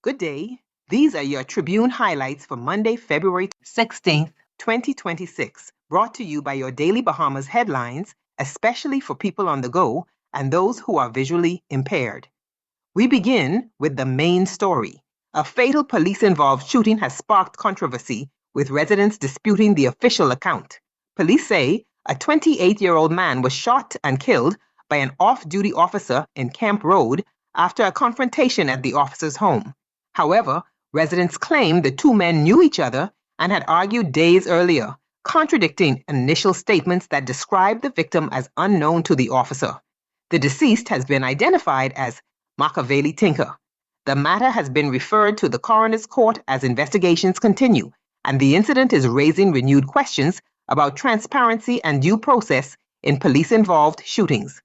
Good day. These are your Tribune highlights for Monday, February 16th, 2026, brought to you by your Daily Bahamas headlines, especially for people on the go and those who are visually impaired. We begin with the main story. A fatal police-involved shooting has sparked controversy, with residents disputing the official account. Police say a 28-year-old man was shot and killed by an off-duty officer in Camp Road after a confrontation at the officer's home. However, residents claim the two men knew each other and had argued days earlier, contradicting initial statements that described the victim as unknown to the officer. The deceased has been identified as Machiavelli Tinker. The matter has been referred to the coroner's court as investigations continue, and the incident is raising renewed questions about transparency and due process in police-involved shootings.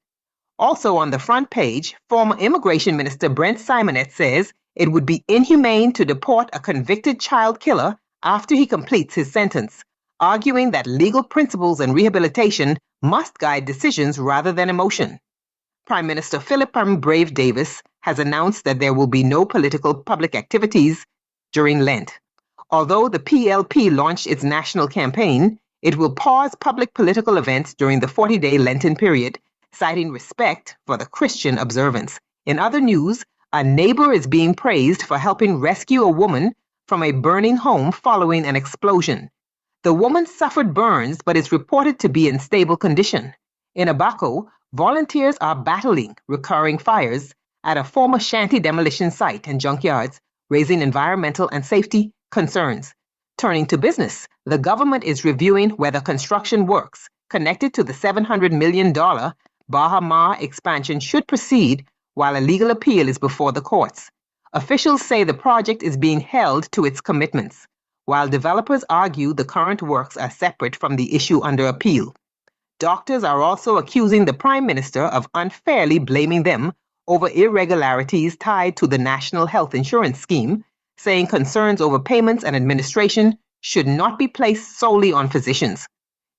Also on the front page, former Immigration Minister Brent Simonet says it would be inhumane to deport a convicted child killer after he completes his sentence, arguing that legal principles and rehabilitation must guide decisions rather than emotion. Prime Minister Philip Brave Davis has announced that there will be no political public activities during Lent. Although the PLP launched its national campaign, it will pause public political events during the 40-day Lenten period, citing respect for the Christian observance. In other news, a neighbor is being praised for helping rescue a woman from a burning home following an explosion. The woman suffered burns but is reported to be in stable condition. In Abaco, volunteers are battling recurring fires at a former shanty demolition site and junkyards, raising environmental and safety concerns. Turning to business, the government is reviewing whether construction works connected to the $700 million Baha Ma expansion should proceed while a legal appeal is before the courts. Officials say the project is being held to its commitments, while developers argue the current works are separate from the issue under appeal. Doctors are also accusing the Prime Minister of unfairly blaming them over irregularities tied to the National Health Insurance Scheme, saying concerns over payments and administration should not be placed solely on physicians.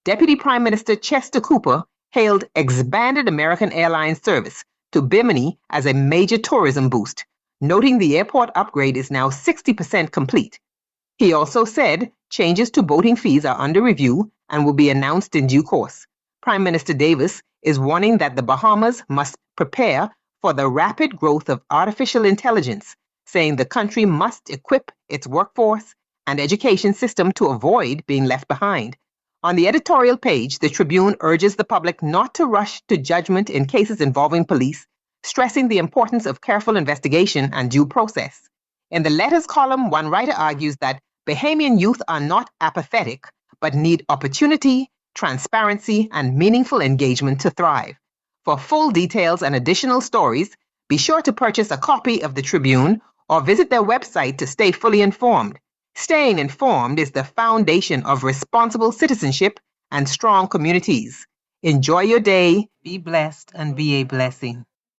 Deputy Prime Minister Chester Cooper hailed expanded American Airlines service to Bimini as a major tourism boost, noting the airport upgrade is now 60% complete. He also said changes to boating fees are under review and will be announced in due course. Prime Minister Davis is warning that the Bahamas must prepare for the rapid growth of artificial intelligence, saying the country must equip its workforce and education system to avoid being left behind. On the editorial page, the Tribune urges the public not to rush to judgment in cases involving police, stressing the importance of careful investigation and due process. In the letters column, one writer argues that Bahamian youth are not apathetic, but need opportunity, transparency, and meaningful engagement to thrive. For full details and additional stories, be sure to purchase a copy of the Tribune or visit their website to stay fully informed. Staying informed is the foundation of responsible citizenship and strong communities. Enjoy your day, be blessed, and be a blessing.